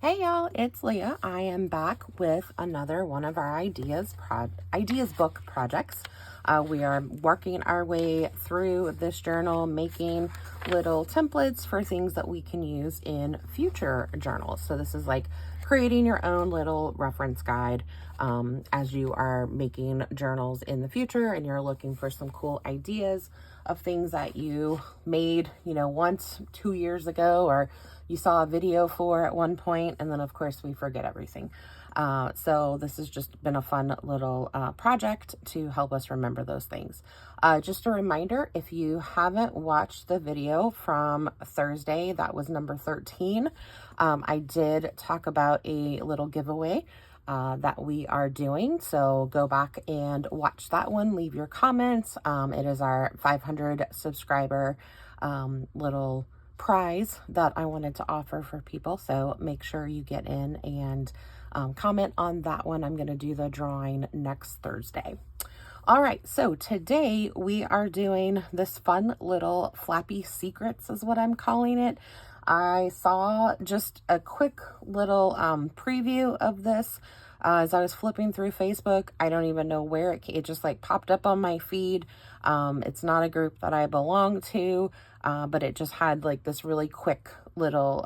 Hey y'all, it's Leah. I am back with another one of our ideas book projects. We are working our way through this journal, making little templates for things that we can use in future journals. So this is like creating your own little reference guide as you are making journals in the future and you're looking for some cool ideas of things that you made, once 2 years ago, or you saw a video for at one point, and then of course we forget everything. So this has just been a fun little project to help us remember those things. Just a reminder, if you haven't watched the video from Thursday, that was number 13, I did talk about a little giveaway that we are doing. So go back and watch that one. Leave your comments. It is our 500 subscriber little prize that I wanted to offer for people. So make sure you get in and comment on that one. I'm going to do the drawing next Thursday. All right, so today we are doing this fun little Flappy Secrets is what I'm calling it. I saw just a quick little preview of this as I was flipping through Facebook. I don't even know where it just like popped up on my feed. It's not a group that I belong to, but it just had like this really quick little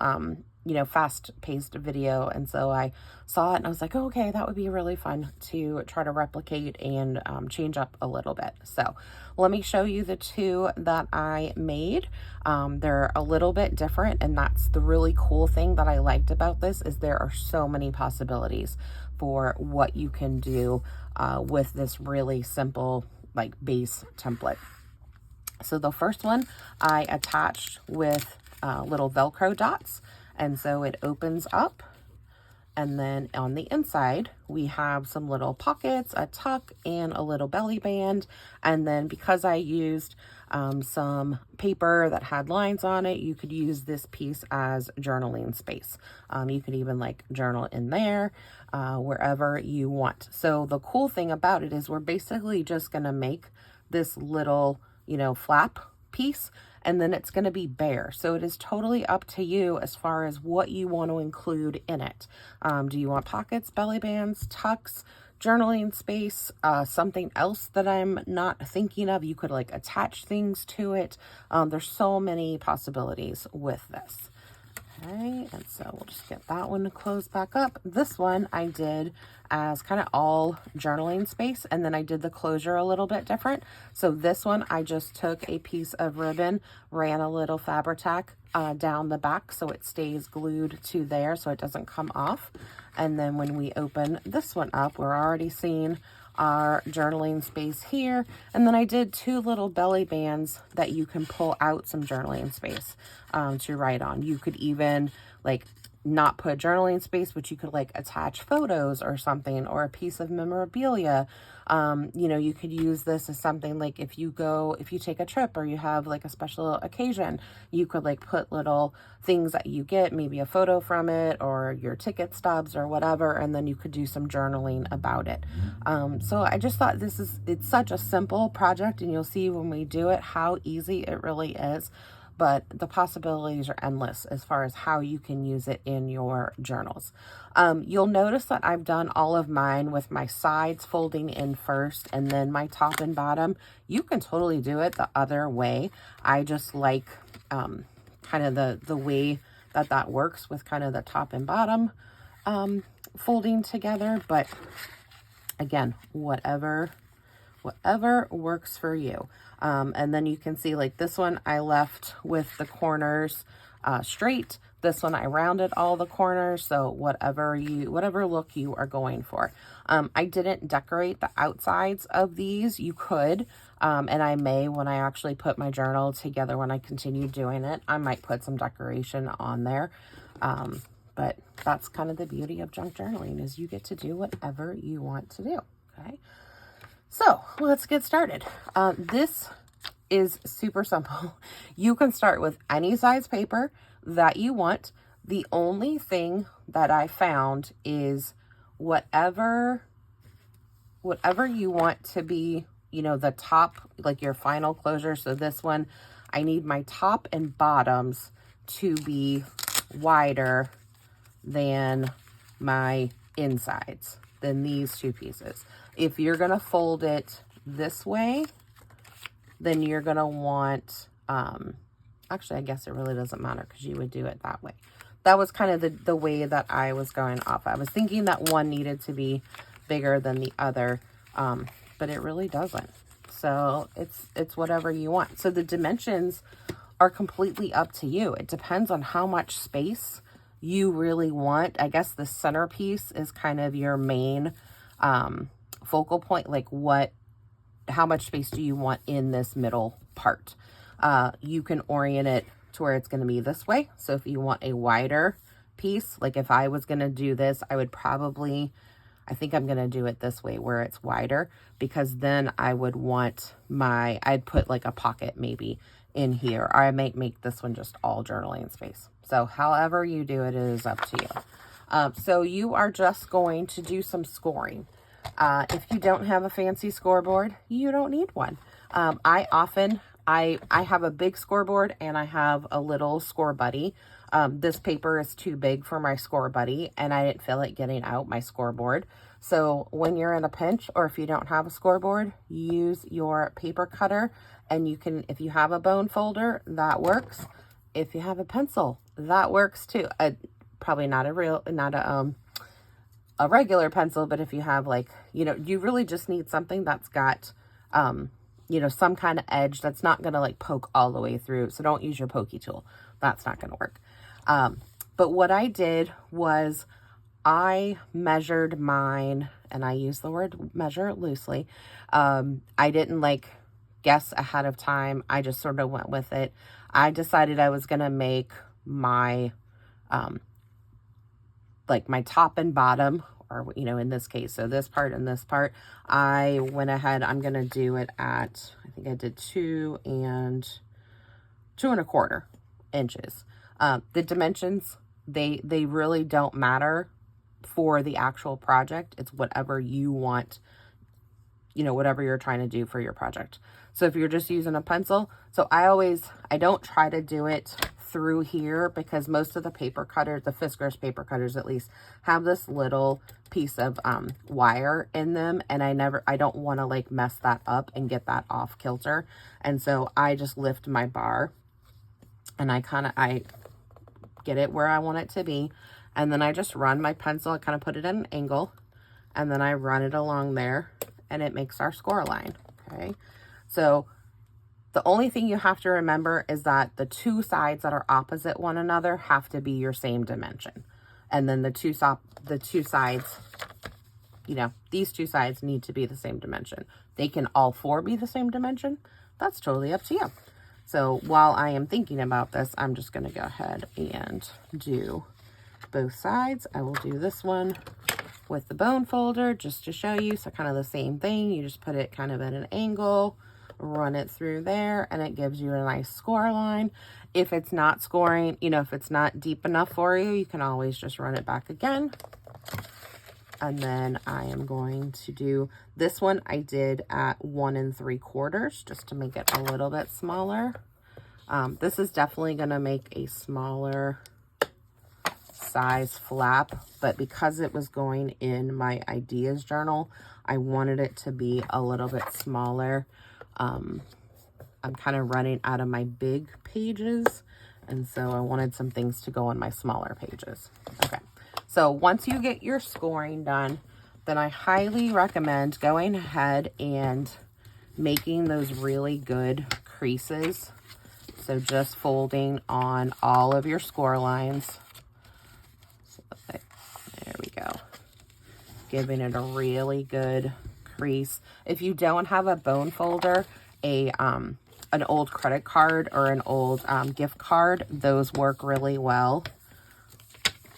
fast-paced video, and so I saw it and I was like, oh, okay, that would be really fun to try to replicate and change up a little bit. So let me show you the two that I made. They're a little bit different, and that's the really cool thing that I liked about this, is there are so many possibilities for what you can do with this really simple like base template. So the first one I attached with little Velcro dots. And so it opens up, and then on the inside, we have some little pockets, a tuck, and a little belly band. And then because I used some paper that had lines on it, you could use this piece as journaling space. You could even like journal in there, wherever you want. So the cool thing about it is we're basically just gonna make this little, flap piece, and then it's going to be bare. So it is totally up to you as far as what you want to include in it. Do you want pockets, belly bands, tucks, journaling space, something else that I'm not thinking of? You could like attach things to it. There's so many possibilities with this. Okay, and so we'll just get that one to close back up. This one I did as kind of all journaling space, and then I did the closure a little bit different. So this one I just took a piece of ribbon, ran a little Fabri-Tac down the back so it stays glued to there so it doesn't come off. And then when we open this one up, we're already seeing our journaling space here. And then I did two little belly bands that you can pull out some journaling space to write on. You could even like not put journaling space, but you could like attach photos or something, or a piece of memorabilia. You could use this as something like if you take a trip or you have like a special occasion, you could like put little things that you get, maybe a photo from it or your ticket stubs or whatever, and then you could do some journaling about it. So I just thought it's such a simple project, and you'll see when we do it how easy it really is. But the possibilities are endless as far as how you can use it in your journals. You'll notice that I've done all of mine with my sides folding in first and then my top and bottom. You can totally do it the other way. I just like kind of the way that works with kind of the top and bottom folding together. But again, whatever works for you. And then you can see like this one I left with the corners straight. This one I rounded all the corners. So whatever look you are going for. I didn't decorate the outsides of these. You could, and I may, when I actually put my journal together, when I continue doing it, I might put some decoration on there. But that's kind of the beauty of junk journaling, is you get to do whatever you want to do. Okay. So let's get started. This is super simple. You can start with any size paper that you want. The only thing that I found is whatever you want to be, the top, like your final closure. So this one, I need my top and bottoms to be wider than my insides, than these two pieces. If you're going to fold it this way, then you're going to want, actually, I guess it really doesn't matter because you would do it that way. That was kind of the way that I was going off. I was thinking that one needed to be bigger than the other, but it really doesn't. So it's whatever you want. So the dimensions are completely up to you. It depends on how much space you really want. I guess the centerpiece is kind of your main focal point, like how much space do you want in this middle part. You can orient it to where it's going to be this way. So if you want a wider piece, like if I was going to do this, I would probably, I think I'm going to do it this way where it's wider, because then I would want I'd put like a pocket maybe in here, or I might make this one just all journaling space. So however you do it is up to you. So you are just going to do some scoring. If you don't have a fancy scoreboard, you don't need one. I have a big scoreboard and I have a little score buddy. This paper is too big for my score buddy and I didn't feel like getting out my scoreboard. So when you're in a pinch, or if you don't have a scoreboard, use your paper cutter, and you can, if you have a bone folder, that works. If you have a pencil, that works too. Probably not a regular pencil, but if you have like, you really just need something that's got, some kind of edge that's not going to like poke all the way through. So don't use your pokey tool. That's not going to work. But what I did was I measured mine, and I use the word measure loosely. I didn't like guess ahead of time. I just sort of went with it. I decided I was going to make my, like my top and bottom, or, in this case, so this part and this part, I went ahead, I'm going to do it at, I think I did 2 1/4 inches. The dimensions, they really don't matter for the actual project. It's whatever you want, whatever you're trying to do for your project. So if you're just using a pencil, so I don't try to do it through here, because most of the paper cutters, the Fiskars paper cutters at least, have this little piece of wire in them, and I don't want to like mess that up and get that off kilter. And so I just lift my bar and I get it where I want it to be, and then I just run my pencil, I kind of put it at an angle, and then I run it along there, and it makes our score line. Okay, so the only thing you have to remember is that the two sides that are opposite one another have to be your same dimension. And then the two sides, these two sides need to be the same dimension. They can all four be the same dimension. That's totally up to you. So while I am thinking about this, I'm just going to go ahead and do both sides. I will do this one with the bone folder just to show you. So kind of the same thing. You just put it kind of at an angle, run it through there, and it gives you a nice score line. If it's not scoring, if it's not deep enough for you, you can always just run it back again. And then I am going to do this one. I did at 1 3/4 just to make it a little bit smaller. This is definitely going to make a smaller size flap, but because it was going in my ideas journal, I wanted it to be a little bit smaller. I'm kind of running out of my big pages, and so I wanted some things to go on my smaller pages. Okay, so once you get your scoring done, then I highly recommend going ahead and making those really good creases. So just folding on all of your score lines. So there we go. Giving it a really good crease. If you don't have a bone folder, an old credit card or an old gift card, those work really well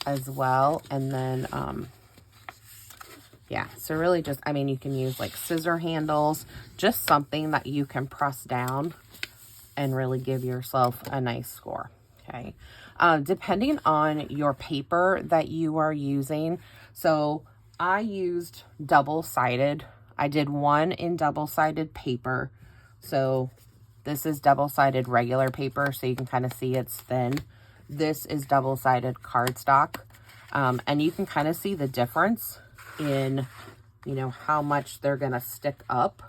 as well. And then yeah, so really just, you can use like scissor handles, just something that you can press down and really give yourself a nice score. Okay, depending on your paper that you are using, so I used double-sided. I did one in double-sided paper. So this is double-sided regular paper, so you can kind of see it's thin. This is double-sided cardstock. And you can kind of see the difference in, you know, how much they're going to stick up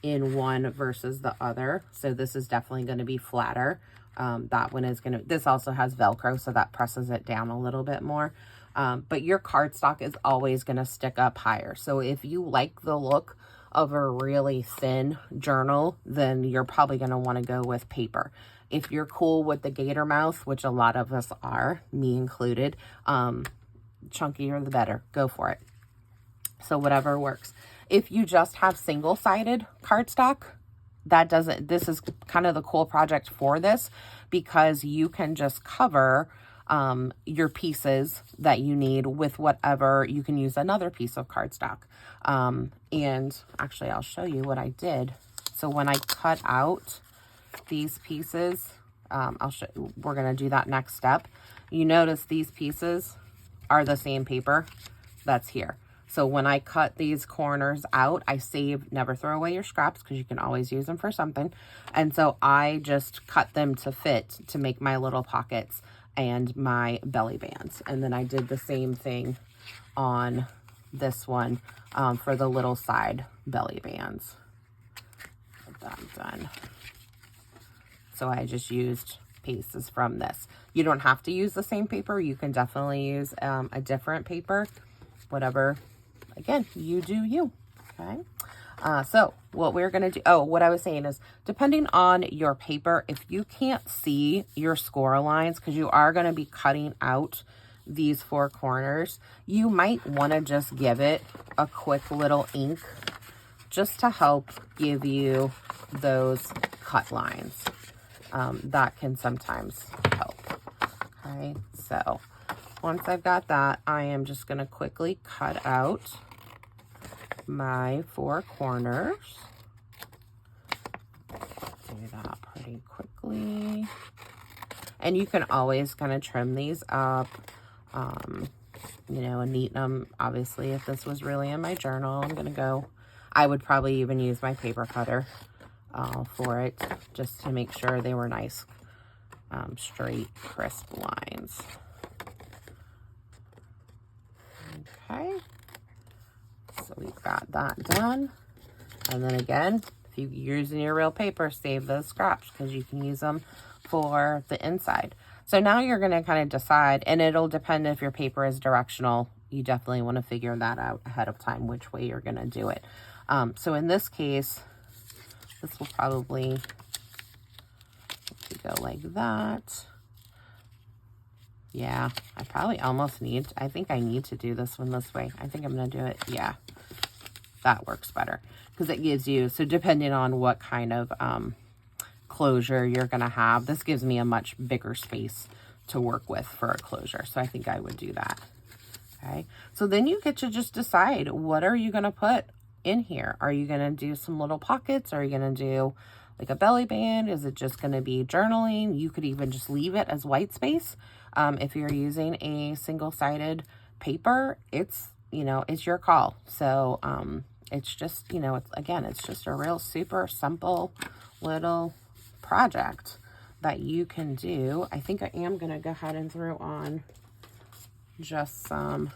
in one versus the other. So this is definitely going to be flatter. That one is going to, this also has Velcro, so that presses it down a little bit more. But your cardstock is always going to stick up higher. So if you like the look of a really thin journal, then you're probably going to want to go with paper. If you're cool with the gator mouth, which a lot of us are, me included, chunkier the better. Go for it. So whatever works. If you just have single-sided cardstock, that doesn't, this is kind of the cool project for this, because you can just cover your pieces that you need with whatever. You can use another piece of cardstock. And actually I'll show you what I did. So when I cut out these pieces, we're going to do that next step. You notice these pieces are the same paper that's here. So when I cut these corners out, I saved, never throw away your scraps because you can always use them for something. And so I just cut them to fit to make my little pockets and my belly bands. And then I did the same thing on this one for the little side belly bands. Get that done. So I just used pieces from this. You don't have to use the same paper. You can definitely use a different paper, whatever. Again, you do you, okay? So what we're going to do, what I was saying is, depending on your paper, if you can't see your score lines, because you are going to be cutting out these four corners, you might want to just give it a quick little ink just to help give you those cut lines. That can sometimes help, okay? So once I've got that, I am just going to quickly cut out my four corners. Do that pretty quickly. And you can always kind of trim these up, you know, and neaten them. Obviously, if this was really in my journal, I would probably even use my paper cutter for it, just to make sure they were nice, straight, crisp lines. Okay. So we've got that done. And then again, if you're using your real paper, save those scraps because you can use them for the inside. So now you're going to kind of decide, and it'll depend if your paper is directional. You definitely want to figure that out ahead of time, which way you're going to do it. So in this case, this will probably go like that. Yeah, I probably almost need, I think I need to do this one this way. I think I'm going to do it. Yeah, that works better because it gives you, so depending on what kind of closure you're going to have, this gives me a much bigger space to work with for a closure. So I think I would do that. Okay. So then you get to just decide, what are you going to put in here? Are you going to do some little pockets? Are you going to do like a belly band? Is it just going to be journaling? You could even just leave it as white space. If you're using a single-sided paper, it's, you know, it's your call. So, it's just, you know, it's just a real super simple little project that you can do. I think I am going to go ahead and throw on just some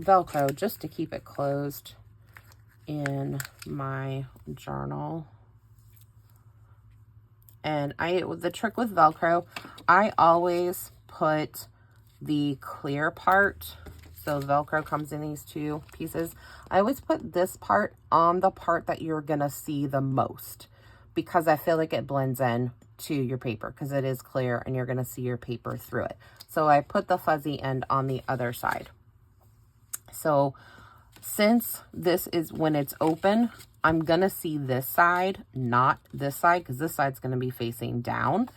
Velcro just to keep it closed in my journal. And the trick with Velcro, I always put the clear part. So Velcro comes in these two pieces. I always put this part on the part that you're going to see the most, because I feel like it blends in to your paper because it is clear and you're going to see your paper through it. So I put the fuzzy end on the other side. So since this is when it's open, I'm going to see this side, not this side, because this side's going to be facing down.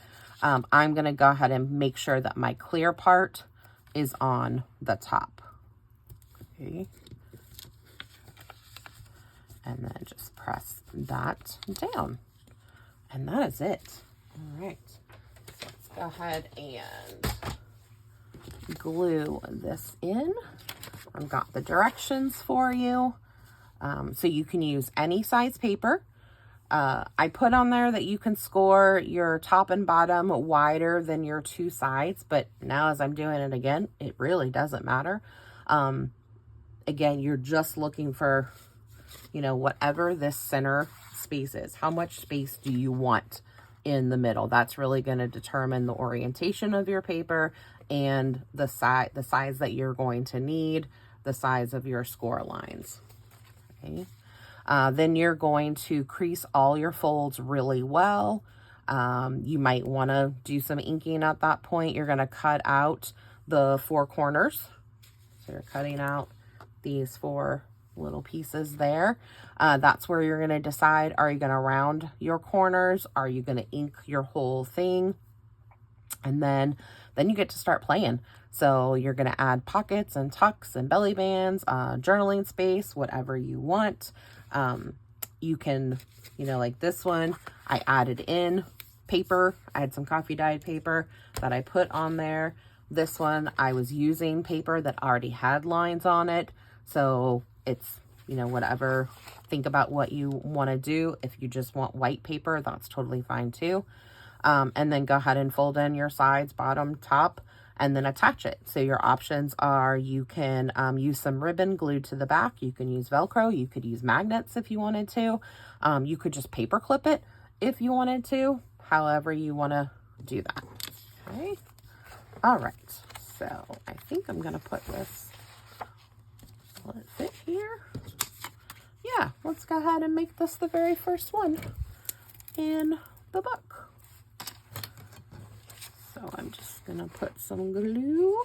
I'm going to go ahead and make sure that my clear part is on the top. Okay. And then just press that down. And that is it. All right. So let's go ahead and glue this in. I've got the directions for you. So you can use any size paper. I put on there that you can score your top and bottom wider than your two sides, but now as I'm doing it again, it really doesn't matter. Again, you're just looking for, you know, whatever this center space is. How much space do you want in the middle? That's really going to determine the orientation of your paper and the size that you're going to need, the size of your score lines. Okay. Then you're going to crease all your folds really well. You might want to do some inking at that point. You're going to cut out the four corners. So you're cutting out these four little pieces there. That's where you're going to decide, are you going to round your corners? Are you going to ink your whole thing? And then you get to start playing. So you're going to add pockets and tucks and belly bands, journaling space, whatever you want. You can, you know, like this one, I added in paper. I had some coffee dyed paper that I put on there. This one, I was using paper that already had lines on it. So it's, you know, whatever, think about what you want to do. If you just want white paper, that's totally fine too. And then go ahead and fold in your sides, bottom, top, and then attach it. So your options are, you can use some ribbon glued to the back. You can use Velcro. You could use magnets if you wanted to. You could just paper clip it if you wanted to, however you want to do that. Okay. All right. So I think I'm going to put this, let it fit here. Yeah, let's go ahead and make this the very first one in the book. So I'm just going to put some glue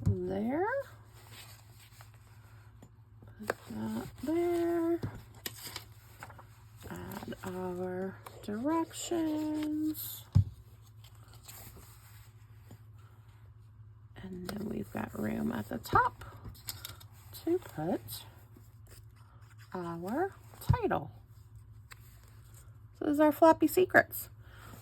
there. Put that there. Add our directions. And then we've got room at the top to put our title. So this is our Flappy Secrets.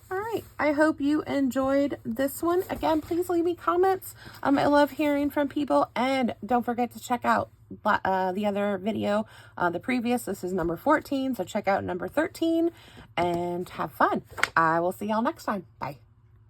All right, I hope you enjoyed this one. Again, please leave me comments. I love hearing from people, and don't forget to check out the other video, the previous. This is number 14, so check out number 13 and have fun. I will see y'all next time. Bye.